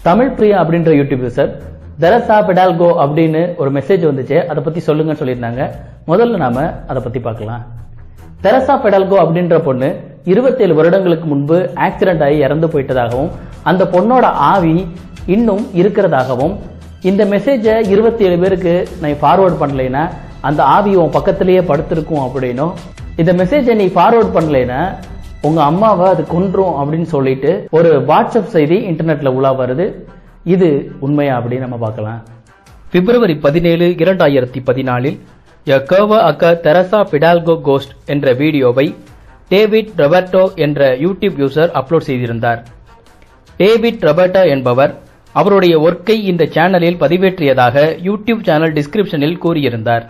தமிழ் பிரியா அப்படின்ற YouTube user Teresa பெடால்கோ அப்படின்னு ஒரு மெசேஜ் வந்துச்சு. அதை பத்தி சொல்லுங்கன்னு சொல்லியிருந்தாங்க. முதல்ல நாம அதை பத்தி பார்க்கலாம். தெரசா பெடால்கோ அப்படின்ற பொண்ணு 27 வருடங்களுக்கு முன்பு ஆக்சிடென்ட் ஆகி இறந்து போயிட்டதாகவும் அந்த பொண்ணோட ஆவி இன்னும் இருக்கிறதாகவும் இந்த மெசேஜை 27 பேருக்கு நான் ஃபார்வர்ட் பண்ணலைன்னா அந்த ஆவி உன் பக்கத்திலேயே படுத்திருக்கும் அப்படின்னும், இந்த மெசேஜை நீ ஃபார்வர்ட் பண்ணலைன்னா உங்க அம்மாவை அது கொன்றும் அப்படின்னு சொல்லிட்டு ஒரு வாட்ஸ்அப் செய்தி இன்டர்நெட்ல உலா வருது. இது உண்மையா அப்படின்னு நம்ம பார்க்கலாம். February 17, 2014 A Curva Occur Teresa பெடால்கோ கோஸ்ட் என்ற வீடியோவை டேவிட் ரொபர்டோ என்ற யூடியூப் யூசர் அப்லோட் செய்திருந்தார். டேவிட் ரொபர்டோ என்பவர் அவருடைய ஒர்க்கை இந்த சேனலில் பதிவேற்றியதாக யூடியூப் சேனல் டிஸ்கிரிப்ஷனில் கூறியிருந்தார்.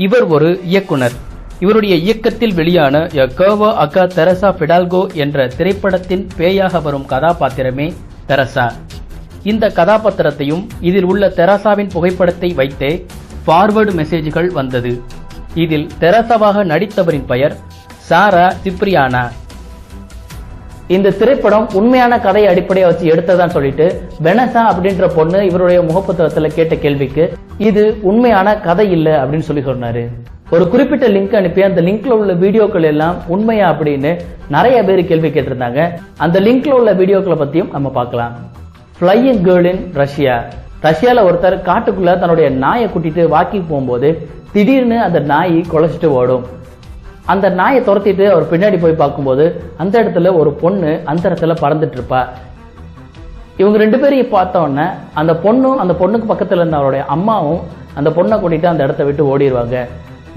இவர் ஒரு இயக்குனர். இவருடைய இயக்கத்தில் வெளியான A Curva Occur தெரசா பெடால்கோ என்ற திரைப்படத்தின் பேயாக வரும் கதாபாத்திரமே தெரசா. இந்த கதாபாத்திரத்தையும் இதில் உள்ள தெரசாவின் புகைப்படத்தை வைத்தே ஃபார்வர்டு மெசேஜ்கள் வந்தது. இதில் தெரசாவாக நடித்தவரின் பெயர் சாரா சிப்ரியானா. இந்த திரைப்படம் உண்மையான கதையை அடிப்படையை வச்சு எடுத்ததான் சொல்லிட்டு வெனசா அப்படின்ற பொண்ணு இவருடைய முகப்புத்தகத்துல கேட்ட கேள்விக்கு இது உண்மையான கதை இல்லை அப்படின்னு சொல்லி சொன்னாரு. ஒரு குறிப்பிட்ட லிங்க் அனுப்பி அந்த லிங்க்ல உள்ள வீடியோக்கள் எல்லாம் உண்மையா அப்படின்னு நிறைய பேர் கேள்வி கேட்டிருந்தாங்க. அந்த லிங்க்ல உள்ள வீடியோக்களை பத்தியும் நம்ம பார்க்கலாம். Flying girl in Russia. ரஷ்யால ஒருத்தர் காட்டுக்குள்ள தன்னுடைய நாயை கூட்டிட்டு வாக்கிங் போகும்போது திடீர்னு அந்த நாய் குலைச்சிட்டு ஓடும். அந்த நாயை துரத்திட்டு அவர் பின்னாடி போய் பார்க்கும்போது அந்த இடத்துல ஒரு பொண்ணு அந்த இடத்துல பறந்துட்டு இருப்பா. இவங்க 2 பேரையும் பார்த்த உடனே அந்த பொண்ணும் அந்த பொண்ணுக்கு பக்கத்துல இருந்த அவருடைய அம்மாவும் அந்த பொண்ணை கூட்டிட்டு அந்த இடத்த விட்டு ஓடிடுவாங்க.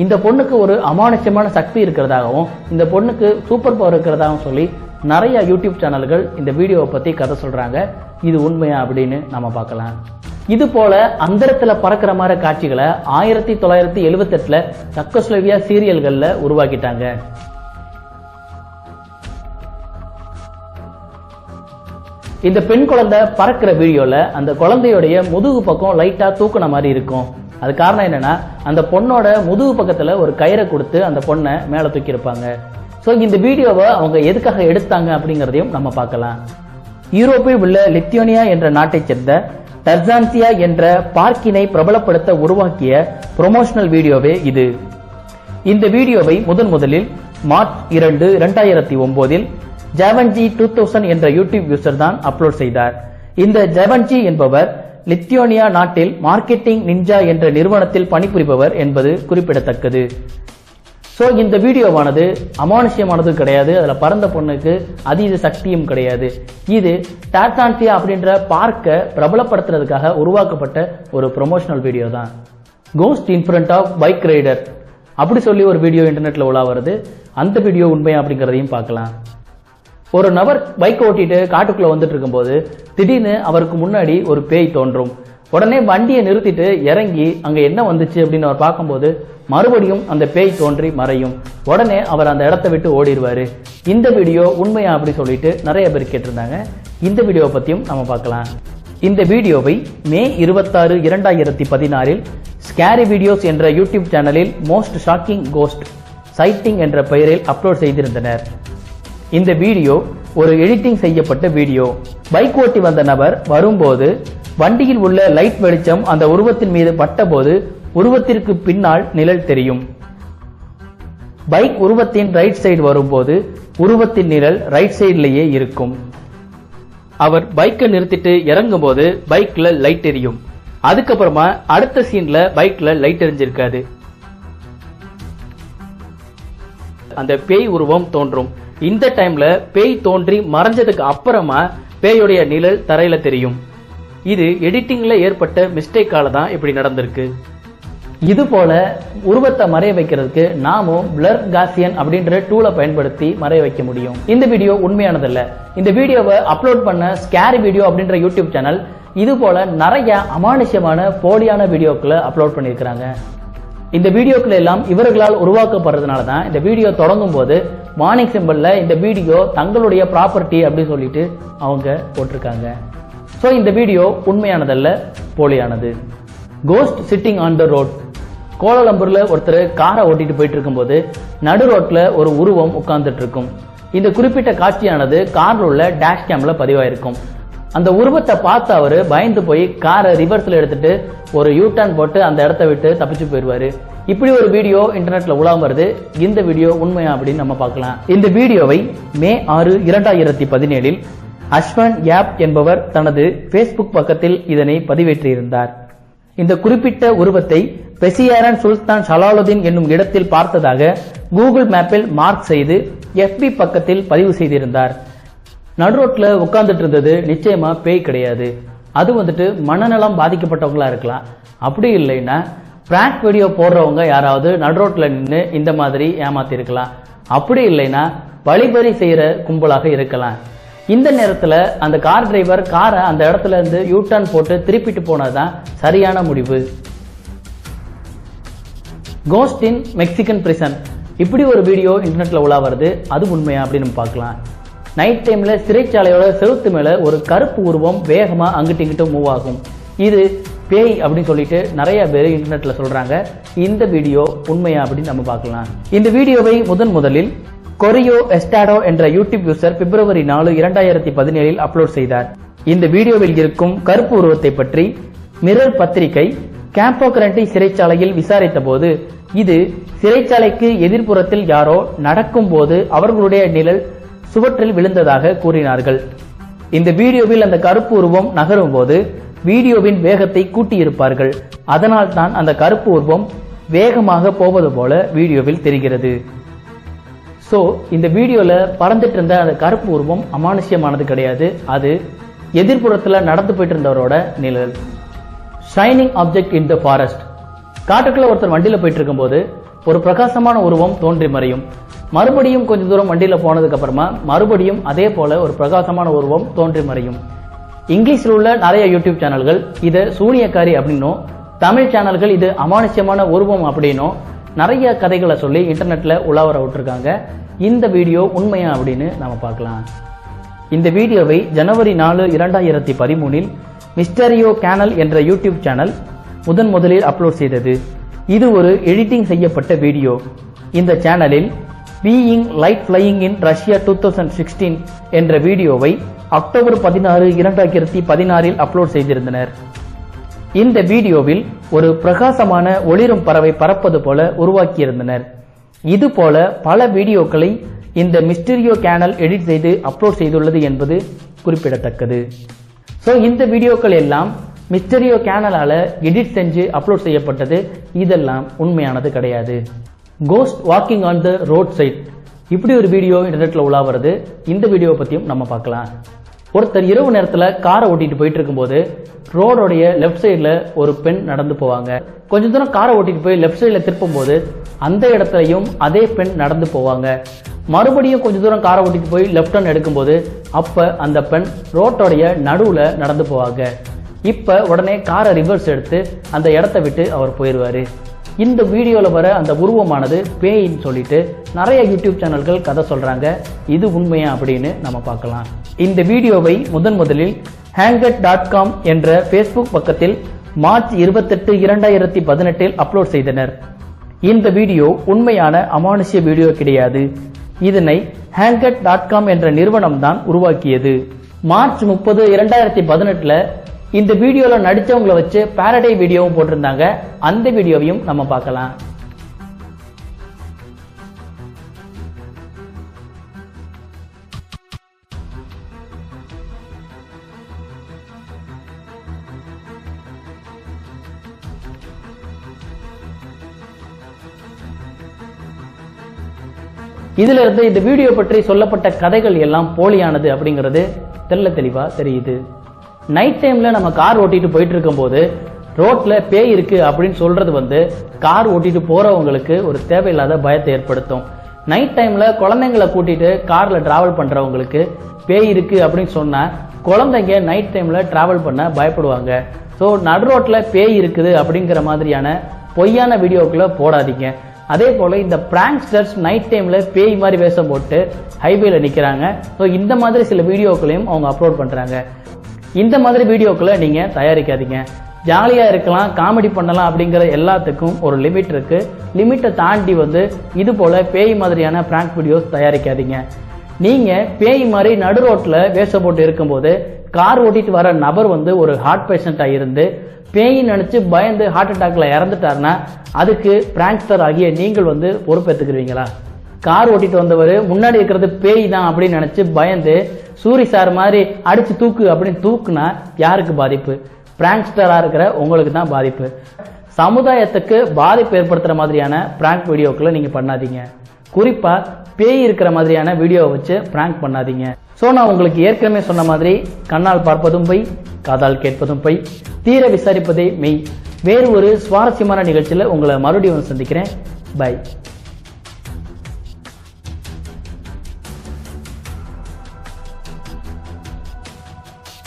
இந்த பொண்ணுக்கு ஒரு அமானுஷ்யமான சக்தி இருக்கிறதாகவும் இந்த பொண்ணுக்கு சூப்பர் பவர் இருக்கிறதாகவும் சொல்லி நிறைய யூடியூப் சேனல்கள் இந்த வீடியோவை பத்தி கதை சொல்றாங்க. இது உண்மையா அப்படின்னு நாம பார்க்கலாம். இது போல அந்த இடத்துல பறக்கிற மாதிரி காட்சிகளை 1978 சக்கோஸ்லோவியா சீரியல்கள்ல உருவாக்கிட்டாங்க. இந்த பெண் குழந்தை பறக்கிற வீடியோல அந்த குழந்தையோடைய முதுகு பக்கம் லைட்டா தூக்குன மாதிரி இருக்கும். அது காரணம் என்னன்னா அந்த பொண்ணோட முதுகு பக்கத்துல ஒரு கயிறை கொடுத்து அந்த பொண்ணை மேல தூக்கி இருப்பாங்க. சோ இந்த வீடியோவை அவங்க எதுக்காக எடுத்தாங்க அப்படிங்கறதையும் நம்ம பார்க்கலாம். யூரோப்பில் உள்ள லித்தியோனியா என்ற நாட்டை சேர்ந்த டர்சான்சியா என்ற பார்க்கினை பிரபலப்படுத்த உருவாக்கிய ப்ரொமோஷனல் வீடியோவே இது. இந்த வீடியோவை முதலில் மார்ச் 2, 2009 ஜாவன்ஜி 2000 என்ற யூடியூப் யூசர் தான் அப்லோட் செய்தார். இந்த ஜாவன்ஜி என்பவர் லித்தியோனியா நாட்டில் மார்க்கெட்டிங் நிஞ்சா என்ற நிறுவனத்தில் பணிபுரிபவர் என்பது குறிப்பிடத்தக்கது. சோ இந்த வீடியோவானது அமானுஷ்யமானது கிடையாது. அதுல பறந்த பொண்ணுக்கு அதீத சக்தியும் கிடையாது. இது டார்சான்சியா அப்படின்ற பார்க்க பிரபலப்படுத்துறதுக்காக உருவாக்கப்பட்ட ஒரு ப்ரொமோஷனல் வீடியோ தான். Ghost in front of bike rider அப்படி சொல்லி ஒரு வீடியோ இன்டர்நெட்ல உலா வருது. அந்த வீடியோ உண்மையா அப்படிங்கறதையும் பார்க்கலாம். ஒரு நபர் பைக் ஓட்டிட்டு காட்டுக்குள்ள வந்துட்டு இருக்கும்போது திடீர்னு அவருக்கு முன்னாடி ஒரு பேய் தோன்றும். உடனே வண்டியை நிறுத்திட்டு இறங்கி அங்க என்ன வந்துச்சு அப்படின்னு அவர் பார்க்கும்போது மறுபடியும் அந்த பேய் தோன்றி மறையும். உடனே அவர் அந்த இடத்தை விட்டு ஓடிடுவாரு. இந்த வீடியோ உண்மையா அப்படி சொல்லிட்டு நிறைய பேர் கேட்டிருந்தாங்க. இந்த வீடியோவை பத்தியும் நம்ம பார்க்கலாம். இந்த வீடியோவை மே 26, 2014 ஸ்கேரி வீடியோஸ் என்ற யூடியூப் சேனலில் மோஸ்ட் ஷாக்கிங் கோஸ்ட் சைட்டிங் என்ற பெயரில் அப்லோட் செய்திருந்தனர். இந்த வீடியோ ஒரு எடிட்டிங் செய்யப்பட்ட வீடியோ. பைக் ஓட்டி வந்த நபர் வரும்போது வண்டியில் உள்ள லைட் வெளிச்சம் அந்த உருவத்தின் மீது பட்டபோது உருவத்திற்கு பின்னால் நிழல் தெரியும். பைக் உருவத்தின் ரைட் சைடு வரும்போது உருவத்தின் நிழல் ரைட் சைட்லயே இருக்கும். அவர் பைக்கை நிறுத்திட்டு இறங்கும் போது பைக்ல லைட் எரியும். அதுக்கப்புறமா அடுத்த சீன்ல பைக்ல லைட் எரிஞ்சிருக்காது. அந்த பேய் உருவம் தோன்றும். இந்த டைம்ல பேய் தோன்றி மறைஞ்சதுக்கு அப்புறமா பேயோடைய நிழல் தரையில தெரியும். இது எடிட்டிங்ல ஏற்பட்ட மிஸ்டேக்கால தான் இப்படி நடந்திருக்கு. இது போல உருவத்தை மறைய வைக்கிறதுக்கு நாமும் பிளர் காசியன் அப்படின்ற டூலை பயன்படுத்தி மறைய வைக்க முடியும். இந்த வீடியோ உண்மையானதல்ல. இந்த வீடியோவை அப்லோட் பண்ண ஸ்கேரி வீடியோ அப்படின்ற யூடியூப் சேனல் இது போல நிறைய அமானுஷ்யமான போலியான வீடியோக்களை அப்லோட் பண்ணியிருக்கிறாங்க. இந்த வீடியோக்கள் எல்லாம் இவர்களால் உருவாக்கப்படுறதுனால தான் இந்த வீடியோ தொடங்கும் போது வார்னிங் சிம்பல்ல இந்த வீடியோ தங்களுடைய ப்ராப்பர்ட்டி அப்படின்னு சொல்லிட்டு அவங்க போட்டிருக்காங்க. சோ இந்த வீடியோ உண்மையானதல்ல, போலியானது. Ghost sitting on the road. கோலாலம்பூர்ல ஒருத்தர் காரை ஓட்டிட்டு போயிட்டு இருக்கும்போது நடு ரோட்ல ஒரு உருவம் உட்கார்ந்துட்டு இருக்கும். இந்த குறிப்பிட்ட காட்சியானது கார்ல உள்ள டேஷ் கேம்ல பதிவாயிருக்கும். அந்த உருவத்தை பார்த்து அவரு பயந்து போய் காரை ரிவர்ஸ்ல எடுத்துட்டு ஒரு யூ-டர்ன் போட்டு அந்த இடத்தை விட்டு தப்பிச்சு போயிடுவாரு. இப்படி ஒரு வீடியோ இன்டர்நெட்ல உலாவும் வருது. இந்த வீடியோ உண்மையா அப்படின்னு நம்ம பார்க்கலாம். இந்த வீடியோவை மே 6, 2017 அஸ்வன் யாப் என்பவர் தனது பேஸ்புக் பக்கத்தில் இதனை பதிவேற்றியிருந்தார். இந்த குறிப்பிட்ட உருவத்தை பெசியாரன் சுல்தான் சலாலுதீன் என்னும் இடத்தில் பார்த்ததாக கூகுள் மேப்பில் மார்க் செய்து FB பக்கத்தில் பதிவு செய்திருந்தார். நடுரோட்ல உட்கார்ந்துட்டு இருந்தது நிச்சயமா பேய் கிடையாது. அது மனநலம் பாதிக்கப்பட்டவங்களா இருக்கலாம். அப்படி இல்லைன்னா பிராங்க் வீடியோ போடுறவங்க யாராவது நடுரோட்ல நின்று இந்த மாதிரி ஏமாத்தி இருக்கலாம். அப்படி இல்லைன்னா வழிபறி செய்யற கும்பலாக இருக்கலாம். இந்த நேரத்துல அந்த கார் டிரைவர் காரை அந்த இடத்துல இருந்து யூ-டர்ன் போட்டு திருப்பிட்டு போனதுதான் சரியான முடிவு. கோஸ்ட் இன் மெக்சிகன் பிரிசன் இப்படி ஒரு வீடியோ இன்டர்நெட்ல உலா வருது. அது உண்மையா அப்படின்னு நம்ம பார்க்கலாம். நைட் டைம்ல சிறைச்சாலையோட செவுத்து மேல ஒரு கருப்பு உருவம் வேகமா அங்கிட்டு இங்கிட்டு மூவ் ஆகும். இது பேய் அப்படின்னு சொல்லிட்டு நிறைய பேர் இன்டர்நெட்ல சொல்றாங்க. இந்த வீடியோ உண்மையா அப்படின்னு நம்ம பார்க்கலாம். இந்த வீடியோவை முதலில் கொரியோ எஸ்டாடோ என்ற யூடியூப் யூசர் February 4, 2017 அப்லோட் செய்தார். இந்த வீடியோவில் இருக்கும் கருப்பு உருவத்தை பற்றி மிரர் பத்திரிகை கேம்போ கிரண்டி சிறைச்சாலையில் விசாரித்த போது இது சிறைச்சாலைக்கு எதிர்ப்புறத்தில் யாரோ நடக்கும் போது அவர்களுடைய நிழல் சுவற்றில் விழுந்ததாக கூறினார்கள். இந்த வீடியோவில் அந்த கருப்பு உருவம் நகரும் போது வீடியோவின் வேகத்தை கூட்டியிருப்பார்கள். அதனால் தான் அந்த கருப்பு உருவம் வேகமாக போவது போல வீடியோவில் தெரிகிறது. சோ இந்த வீடியோல பறந்துட்டு இருந்த அந்த கருப்பு உருவம் அமானுஷ்யமானது கிடையாது. அது எதிர்ப்புறத்துல நடந்து போயிட்டு இருந்தவரோட நிழல். Shining object in the forest காட்டுக்குள்ள ஒருத்தர் வண்டியில போயிட்டு இருக்கும் போது ஒரு பிரகாசமான உருவம் தோன்றி மறையும். மறுபடியும் கொஞ்ச தூரம் வண்டியில போனதுக்கு அப்புறமா மறுபடியும் அதே போல ஒரு பிரகாசமான உருவம் தோன்றி மறையும். இங்கிலீஷ்ல உள்ள நிறைய யூடியூப் சேனல்கள் இதை சூனியக்காரி அப்படின்னும், தமிழ் சேனல்கள் இது அமானுஷ்யமான உருவம் அப்படின்னும் நிறைய கதைகளை சொல்லி இன்டர்நெட்ல உலாவர விட்டுருக்காங்க. இந்த வீடியோ உண்மையா அப்படின்னு நாம பார்க்கலாம். இந்த வீடியோவை January 4, 2013 மிஸ்டரியோ சேனல் என்ற யூடியூப் சேனல் முதலில் அப்லோட் செய்தது. இது ஒரு எடிட்டிங் செய்யப்பட்ட வீடியோ. இந்த சேனலில் being light flying in Russia 2016 என்ற வீடியோவை அக்டோபர் 16, 2016 அப்லோட் செய்திருந்தனர். இந்த வீடியோவில் ஒரு பிரகாசமான ஒளிரும் பறவை பறப்பது போல உருவாக்கியிருந்தனர். இது போல பல வீடியோக்களை இந்த மிஸ்டரியோ சேனல் எடிட் செய்து அப்லோட் செய்துள்ளது என்பது குறிப்பிடத்தக்கது. சோ இந்த வீடியோக்கள் எல்லாம் மிஸ்டரியோ சேனலால எடிட் செஞ்சு அப்லோட் செய்யப்பட்டது. இதெல்லாம் உண்மையானது கிடையாது. Ghost walking on the road side இப்படி ஒரு வீடியோ இன்டர்நெட்ல உலா வருது. இந்த வீடியோ பத்தியும் நம்ம பார்க்கலாம். ஒருத்தர் இரவு நேரத்துல காரை ஓட்டிட்டு போயிட்டு இருக்கும்போது ரோடோடைய லெப்ட் சைட்ல ஒரு பெண் நடந்து போவாங்க. கொஞ்ச தூரம் காரை ஓட்டிட்டு போய் லெப்ட் சைட்ல திருப்பும் போது அந்த இடத்துலயும் அதே பெண் நடந்து போவாங்க. மறுபடியும் கொஞ்ச தூரம் காரை ஓட்டிட்டு போய் லெப்ட் டர்ன் எடுக்கும்போது அப்ப அந்த பெண் ரோட்டோடைய நடுவுல நடந்து போவாங்க. இப்ப உடனே காரை ரிவர்ஸ் எடுத்து அந்த இடத்தை விட்டு அவர் போயிடுவாரு. இந்த வீடியோல வர அந்த உருவமானது பேயின்னு சொல்லிட்டு நிறைய யூடியூப் சேனல்கள் கதை சொல்றாங்க. இது உண்மையா அப்படின்னு நம்ம பார்க்கலாம். இந்த வீடியோவை முதலில் hangit.com என்ற பேஸ்புக் பக்கத்தில் மார்ச் 28, 2018 அப்லோட் செய்தனர். இந்த வீடியோ உண்மையான அமானுஷ்ய வீடியோ கிடையாது. இதனை hangit.com என்ற நிறுவனம் தான் உருவாக்கியது. மார்ச் 30, 2018 இந்த வீடியோல நடிச்சவங்களை வச்சு பாரடை வீடியோவும் போட்டிருந்தாங்க. அந்த வீடியோவையும் நம்ம பார்க்கலாம். இதுல இருந்து இந்த வீடியோ பற்றி சொல்லப்பட்ட கதைகள் எல்லாம் போலியானது அப்படிங்கிறது தெளிவா தெரியுது. நைட் டைம்ல நம்ம கார் ஓட்டிட்டு போயிட்டு இருக்கும் போது ரோட்ல பேய் இருக்கு அப்படின்னு சொல்றது கார் ஓட்டிட்டு போறவங்களுக்கு ஒரு தேவையில்லாத பயத்தை ஏற்படுத்தும். நைட் டைம்ல குழந்தைங்களை கூட்டிட்டு கார்ல டிராவல் பண்றவங்களுக்கு பேய் இருக்கு அப்படின்னு சொன்னா குழந்தைங்க நைட் டைம்ல டிராவல் பண்ண பயப்படுவாங்க. ஸோ நடு ரோட்ல பேய் இருக்குது அப்படிங்கிற மாதிரியான பொய்யான வீடியோக்களை போடாதீங்க. அதே போல இந்த பிராங்க்ஸ்டர்ஸ் நைட் டைம்ல பேய் மாதிரி வேஷம் போட்டு ஹைவேல நிக்கிறாங்க. ஸோ இந்த மாதிரி சில வீடியோக்களையும் அவங்க அப்லோட் பண்றாங்க. இந்த மாதிரி வீடியோக்களை நீங்க தயாரிக்காதீங்க. ஜாலியா இருக்கலாம், காமெடி பண்ணலாம் அப்படிங்கிற எல்லாத்துக்கும் ஒரு லிமிட் இருக்கு. லிமிட்டை தாண்டி இது போல பேய் மாதிரியான பிராங்க் வீடியோஸ் தயாரிக்காதீங்க. நீங்க பேய் மாதிரி நடு ரோட்ல வேஷம் போட்டு இருக்கும்போது கார் ஓட்டிட்டு வர நபர் வந்து ஒரு ஹார்ட் பேஷண்டா இருந்து பேய் நினைச்சு பயந்து ஹார்ட் அட்டாக்ல இறந்துட்டாருன்னா அதுக்கு பிராங்க்ஸ்டர் ஆகிய நீங்கள் வந்து பொறுப்பேற்றுக்குவீங்களா? கார் ஓட்டிட்டு வந்தவர் முன்னாடி இருக்கிறது பேய் தான் அப்படின்னு நினைச்சு பயந்து சூரி சார் மாதிரி அடிச்சு தூக்கு அப்படின்னு தூக்குனா யாருக்கு பாதிப்பு? பிராங்க்ஸ்டரா இருக்கிற உங்களுக்கு தான் பாதிப்பு. சமுதாயத்துக்கு பாதிப்பு ஏற்படுத்துற மாதிரியான பிராங்க் வீடியோக்களை நீங்க பண்ணாதீங்க. குறிப்பா பேய் இருக்கிற மாதிரியான வீடியோவை வச்சு பிராங்க் பண்ணாதீங்க. சோ நான் உங்களுக்கு ஏற்கனவே சொன்ன மாதிரி கண்ணால் பார்ப்பதும் பொய், காதால் கேட்பதும் பொய், தீர விசாரிப்பதே மெய். வேறு ஒரு சுவாரஸ்யமான நிகழ்ச்சியில் உங்களை மறுபடியும் சந்திக்கிறேன். பை.